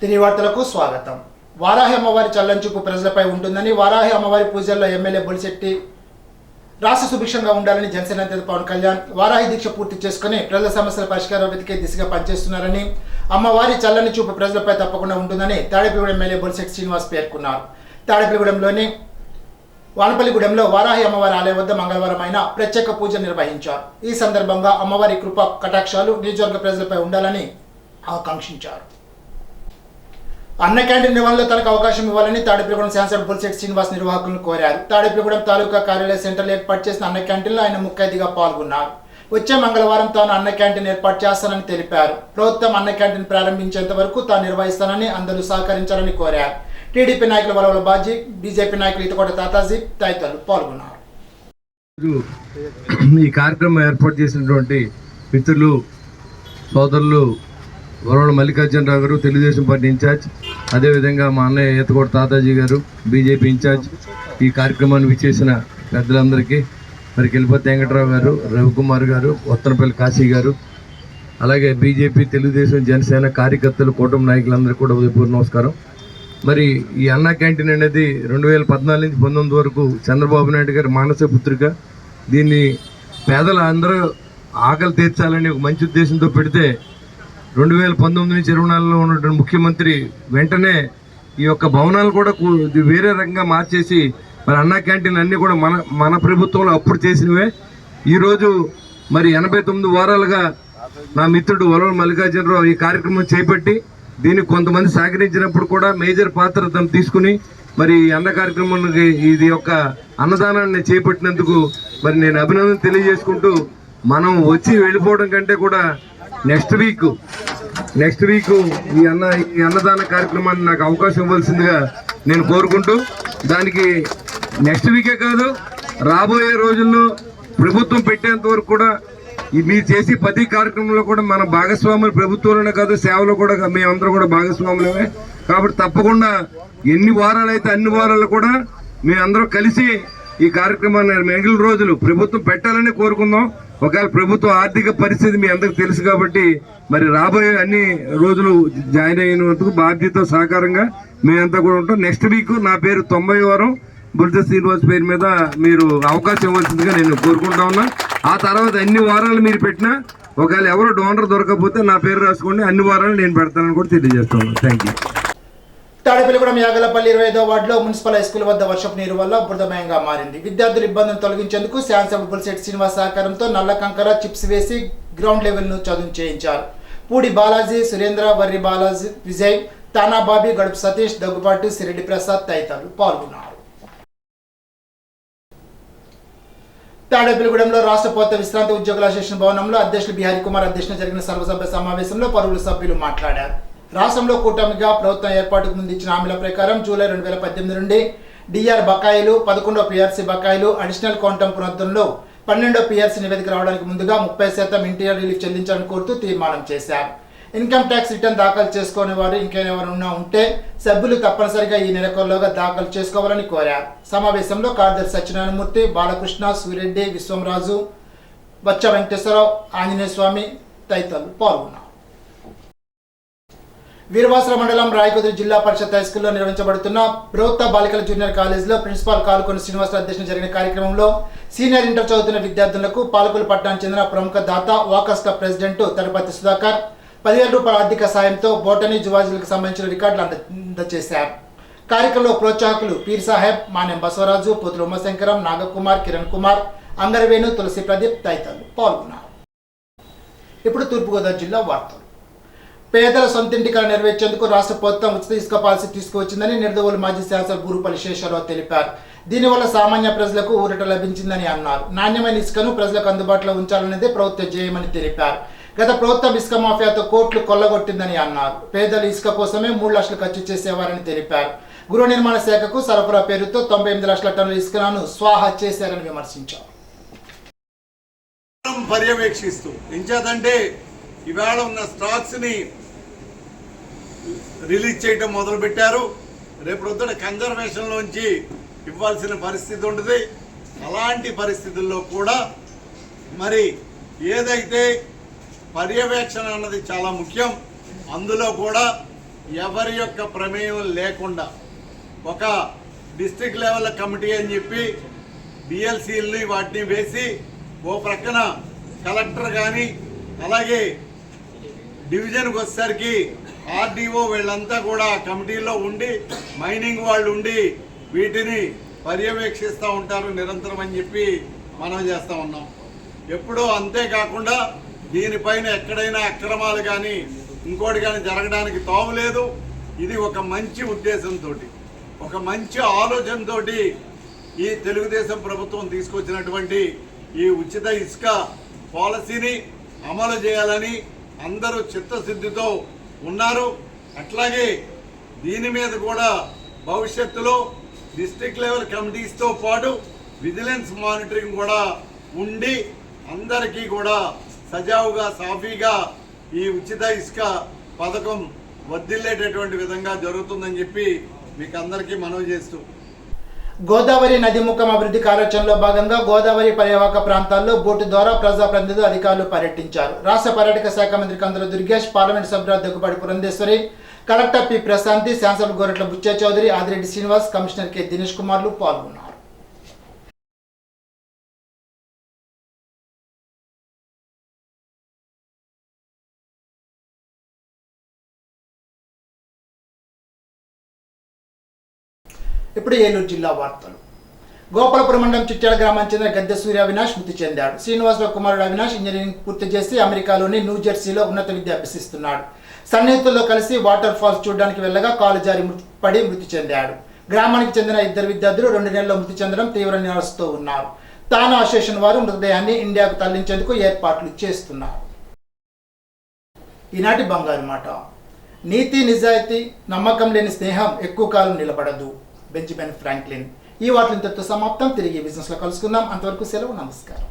తిరిగి వార్తలకు స్వాగతం. వారాహి అమ్మవారి చల్లంచూపు ప్రజలపై ఉంటుందని, వారాహి అమ్మవారి పూజల్లో ఎమ్మెల్యే బొలిశెట్టి రాష్ట్ర సుభిక్షంగా ఉండాలని జనసేన అధినేత పవన్ కళ్యాణ్ వారాహి దీక్ష పూర్తి చేసుకుని ప్రజల సమస్యల పరిష్కారం వెతికే దిశగా పనిచేస్తున్నారని, అమ్మవారి చల్లని చూపు ప్రజలపై తప్పకుండా ఉంటుందని తాడేపల్లిగూడెం ఎమ్మెల్యే బొలిశెట్టి శ్రీనివాస్ పేర్కొన్నారు. తాడేపల్లిగూడెంలోని వానపల్లిగూడెంలో వారాహి అమ్మవారి ఆలయం వద్ద మంగళవారం ఆయన ప్రత్యేక పూజ నిర్వహించారు. ఈ సందర్భంగా అమ్మవారి కృపా కటాక్షాలు నియోజకవర్గ ప్రజలపై ఉండాలని ఆకాంక్షించారు. అన్న క్యాంటీన్ నిర్వహణలో తనకు అవకాశం ఇవ్వాలని తాడేపల్లిగూడెం శాసనసభ్యుడు బొలిశెట్టి శ్రీనివాస్ నిర్వాహకులను కోరారు. తాడేపల్లిగూడెం తాలూకా కార్యాలయ సెంటర్లో ఏర్పాటు చేసిన అన్న క్యాంటీన్లో ఆయన ముఖ్య అతిథిగా పాల్గొన్నారు. వచ్చే మంగళవారం తాను అన్న క్యాంటీన్ ఏర్పాటు చేస్తానని తెలిపారు. ప్రభుత్వం అన్న క్యాంటీన్ ప్రారంభించేంత వరకు తాను నిర్వహిస్తానని అందరూ సహకరించాలని కోరారు. టీడీపీ నాయకులు వలవల బాజీ, బీజేపీ నాయకులు ఇతకోట తాతాజీ తదితరులు పాల్గొన్నారు. ఈ కార్యక్రమం ఏర్పాటు చేసినటువంటి మిత్రులు సోదరులు వరవల మల్లికార్జునరావు గారు, తెలుగుదేశం పార్టీ ఇన్ఛార్జ్, అదేవిధంగా మా అన్నయ్య ఈతకోట తాతాజీ గారు, బీజేపీ ఇన్ఛార్జ్, ఈ కార్యక్రమాన్ని విచ్చేసిన పెద్దలందరికీ, మరి కిల్పతి వెంకటరావు గారు, రవికుమార్ గారు, వత్తనపల్లి కాశీ గారు, అలాగే బీజేపీ, తెలుగుదేశం, జనసేన కార్యకర్తలు, కూటమి నాయకులందరికీ కూడా ఉదయపూర్వ నమస్కారం. మరి ఈ అన్నా క్యాంటీన్ అనేది 2014 నుంచి 19 వరకు చంద్రబాబు నాయుడు గారి మానస పుత్రిక. దీన్ని పేదల అందరూ ఆకలి తీర్చాలని ఒక మంచి ఉద్దేశంతో పెడితే 2019 నుంచి 24లో ఉన్నటువంటి ముఖ్యమంత్రి వెంటనే ఈ యొక్క భవనాలు కూడా వేరే రకంగా మార్చేసి మరి అన్నా క్యాంటీన్లు అన్నీ కూడా మన ప్రభుత్వంలో అప్పుడు చేసినవే. ఈరోజు మరి 89 వారాలుగా నా మిత్రుడు వరవల మల్లికార్జునరావు ఈ కార్యక్రమం చేపట్టి దీనికి కొంతమంది సహకరించినప్పుడు కూడా మేజర్ పాత్ర తను తీసుకుని మరి అన్న కార్యక్రమానికి ఇది యొక్క అన్నదానాన్ని చేపట్టినందుకు మరి నేను అభినందన తెలియజేసుకుంటూ, మనం వచ్చి వెళ్ళిపోవడం కంటే కూడా నెక్స్ట్ వీక్ ఈ అన్నదాన కార్యక్రమాన్ని నాకు అవకాశం ఇవ్వాల్సిందిగా నేను కోరుకుంటూ, దానికి నెక్స్ట్ వీకే కాదు రాబోయే రోజుల్లో ప్రభుత్వం పెట్టేంత వరకు కూడా మీరు చేసి ప్రతి కార్యక్రమంలో కూడా మన భాగస్వాములు ప్రభుత్వంలోనే కాదు సేవలో కూడా మేమందరం కూడా భాగస్వాములమే. కాబట్టి తప్పకుండా ఎన్ని వారాలు అయితే అన్ని వారాలు కూడా మేమందరం కలిసి ఈ కార్యక్రమాన్ని మిగిలిన రోజులు ప్రభుత్వం పెట్టాలని కోరుకుందాం. ఒకవేళ ప్రభుత్వ ఆర్థిక పరిస్థితి మీ అందరికి తెలుసు కాబట్టి మరి రాబోయే అన్ని రోజులు జాయిన్ అయినందుకు బాధ్యత సహకారంగా మేమంతా కూడా ఉంటాం. నెక్స్ట్ వీక్ నా పేరు 90వ వారం బొలిశెట్టి శ్రీనివాస్ పేరు మీద మీరు అవకాశం ఇవ్వాల్సిందిగా నేను కోరుకుంటా ఉన్నా. ఆ తర్వాత అన్ని వారాలు మీరు పెట్టినా ఒకవేళ ఎవరు డోనర్ దొరకకపోతే నా పేరు రాసుకోండి, అన్ని వారాలు నేను పెడతానని కూడా తెలియజేస్తాను. Thank you. తాడేపల్లిగూడెం యాగలపల్లి 25వ వార్డులో మున్సిపల్ హైస్కూల్ వద్ద వర్షపు నీరు వల్ల బురదమయంగా మారింది. విద్యార్థుల ఇబ్బందులను తొలగించేందుకు శాసనసభ్యుడు బొలిశెట్టి శ్రీనివాస్ సహకారంతో నల్ల కంకర చిప్స్ వేసి గ్రౌండ్ లెవెల్ను చదువు చేయించారు. పూడి బాలాజీ, సురేంద్ర, వర్రి బాలాజీ, విజయ్, తానా బాబీ, గడుపు సతీష్, దగ్గుపాటి, సిరెడ్డి ప్రసాద్ తదితరులు పాల్గొన్నారు. తాడేపల్లిగూడెంలో రాష్ట్ర ప్రభుత్వ విశ్రాంతి ఉద్యోగుల అసోసియేషన్ భవనంలో అధ్యక్షులు బిహారీ కుమార్ అధ్యక్షతన జరిగిన సర్వసభ్య సమావేశంలో పలువురు సభ్యులు మాట్లాడారు. రాష్ట్రంలో కూటమిగా ప్రభుత్వం ఏర్పాటుకు ముందు ఇచ్చిన హామీల ప్రకారం జూలై 2018 నుండి డిఆర్ బకాయిలు, 11వ పిఆర్సీ బకాయిలు, అడిషనల్ కౌంటం పునరుద్ధరణలో 12వ పిఆర్సీ నివేదిక రావడానికి ముందుగా 30% ఇంటీరియర్ రిలీఫ్ చెల్లించాలని కోరుతూ తీర్మానం చేశారు. ఇన్కమ్ ట్యాక్స్ రిటర్న్ దాఖలు చేసుకోని వారు ఇంకెవరైనా ఉంటే సభ్యులు తప్పనిసరిగా ఈ నెలకొల్లోగా దాఖలు చేసుకోవాలని కోరారు. సమావేశంలో కార్యదర్శి సత్యనారాయణమూర్తి, బాలకృష్ణ, సూరెడ్డి, విశ్వంరాజు, బచ్చ వెంకటేశ్వరరావు, ఆంజనేయ స్వామి తదితరులు పాల్గొన్నారు. వీరవాసల మండలం రాయకుదురు జిల్లా పరిషత్ హైస్కూల్లో నిర్వహించబడుతున్న ప్రభుత్వ బాలికల జూనియర్ కాలేజీలో ప్రిన్సిపాల్ కాలుకొని శ్రీనివాసరావు అధ్యక్షతన జరిగిన కార్యక్రమంలో సీనియర్ ఇంటర్ చదువుతున్న విద్యార్థులకు పాలకులు పట్టణానికి చెందిన ప్రముఖ దాత వాకర్స్ క్లబ్ ప్రెసిడెంట్ తడపతి సుధాకర్ 10,000 రూపాయల ఆర్థిక సాయంతో బోటనీ, జువాజీలకు సంబంధించిన రికార్డులు అందజేశారు. కార్యక్రమంలో ప్రోత్సాహకులు పీర్ సాహెబ్, మానెం బసవరాజు, పోతుల ఉమాశంకరం, నాగకుమార్, కిరణ్ కుమార్, అంగరవేణు, తులసి ప్రదీప్ తదితరులు పాల్గొన్నారు. ఇప్పుడు తూర్పుగోదావరి జిల్లా వార్తలు. పేదల సొంతింటి కళ నెరవేర్చేందుకు రాష్ట్ర ప్రభుత్వం ఉచిత ఇసుక పాలసీ తీసుకువచ్చిందని నిడదవోలు మాజీ శాసనసభ్యులు బూరుపల్లి శేషారావు తెలిపారు. దీనివల్ల సామాన్య ప్రజలకు ఊరట లభించిందని అన్నారు. నాణ్యమైన ఇసుకను ప్రజలకు అందుబాటులో ఉంచాలనేదే ప్రభుత్వ ధ్యేయమని తెలిపారు. గత ప్రభుత్వం ఇసుక మాఫియాతో కోట్లు కొల్లగొట్టిందని అన్నారు. పేదలు ఇసుక కోసమే 3 లక్షలు ఖర్చు చేసేవారని తెలిపారు. గృహ నిర్మాణ శాఖకు సరఫరా పేరుతో 98 లక్షల టన్నుల ఇసుకను స్వాహా చేశారని విమర్శించారు. పర్యవేక్షిస్తూ ఎంచేతంటే ఇవాళ ఉన్న స్టాక్స్ని రిలీజ్ చేయడం మొదలుపెట్టారు. రేపు పొద్దున కన్జర్వేషన్లోంచి ఇవ్వాల్సిన పరిస్థితి ఉంటుంది. అలాంటి పరిస్థితుల్లో కూడా మరి ఏదైతే పర్యవేక్షణ అన్నది చాలా ముఖ్యం. అందులో కూడా ఎవరి యొక్క ప్రమేయం లేకుండా ఒక డిస్ట్రిక్ట్ లెవెల్ కమిటీ అని చెప్పి బిఎల్సీల్ని వాటిని వేసి ఓ ప్రక్కన కలెక్టర్ కానీ అలాగే డివిజన్కి వచ్చేసరికి ఆర్డీఓ వీళ్ళంతా కూడా కమిటీలో ఉండి మైనింగ్ వాళ్ళు ఉండి వీటిని పర్యవేక్షిస్తూ ఉంటారు నిరంతరం అని చెప్పి మనం చేస్తూ ఉన్నాం. ఎప్పుడో అంతేకాకుండా దీనిపైన ఎక్కడైనా అక్రమాలు కానీ ఇంకోటి కానీ జరగడానికి తావు లేదు. ఇది ఒక మంచి ఉద్దేశంతో ఒక మంచి ఆలోచనతో ఈ తెలుగుదేశం ప్రభుత్వం తీసుకొచ్చినటువంటి ఈ ఉచిత ఇసుక పాలసీని అమలు చేయాలని అందరూ చిత్తశుద్ధితో ఉన్నారు. అట్లాగే దీని మీద కూడా భవిష్యత్తులో డిస్ట్రిక్ట్ లెవెల్ కమిటీస్తో పాటు విజిలెన్స్ మానిటరింగ్ కూడా ఉండి అందరికీ కూడా సజావుగా సాఫీగా ఈ ఉచిత ఇసుక పథకం వర్ధిల్లేటటువంటి విధంగా జరుగుతుందని చెప్పి మీకు అందరికీ మనవి చేస్తూ గోదావరి నది ముఖం అభివృద్ధి కార్యాచరణలో భాగంగా గోదావరి పర్యావరక ప్రాంతాల్లో బోటు ద్వారా ప్రజాప్రతినిధులు అధికారులు పర్యటించారు. రాష్ట్ర పర్యాటక శాఖ మంత్రి కందుల దుర్గేష్, పార్లమెంట్ సభ్యులు దగ్గుబాటి పురంధేశ్వరి, కలెక్టర్ పి ప్రశాంతి, శాసనసభ్యులు గోరట్ల బుచ్చయ్య చౌదరి, ఆదిరెడ్డి శ్రీనివాస్, కమిషనర్ కె దినేష్ కుమార్లు పాల్గొన్నారు. ఇప్పుడు ఏలూరు జిల్లా వార్తలు. గోపాలపురం మండలం చిట్యాల గ్రామానికి చెందిన గద్దె సూర్య అవినాష్ మృతి చెందాడు. శ్రీనివాసరావు కుమారుడు అవినాష్ ఇంజనీరింగ్ పూర్తి చేసి అమెరికాలోని న్యూ జెర్సీలో ఉన్నత విద్య అభ్యసిస్తున్నాడు. సన్నిహితులతో కలిసి వాటర్ ఫాల్స్ చూడడానికి వెళ్ళగా కాలు జారి పడి మృతి చెందాడు. గ్రామానికి చెందిన 2 విద్యార్థులు 2 నెలల్లో మృతి చెందడం తీవ్ర నిరాశతో ఉన్నారు. తాను అసోసియేషన్ వారు మృతదేహాన్ని ఇండియాకు తరలించేందుకు ఏర్పాట్లు చేస్తున్నారు. ఈనాటి బంగారు మాట: నీతి, నిజాయితీ, నమ్మకం లేని స్నేహం ఎక్కువ కాలం నిలబడదు. Benjamin Franklin. ఈ వార్తలు ఇంతటితో సమాప్తం. తిరిగి బిజినెస్లో కలుసుకుందాం. అంతవరకు సెలవు. నమస్కారం.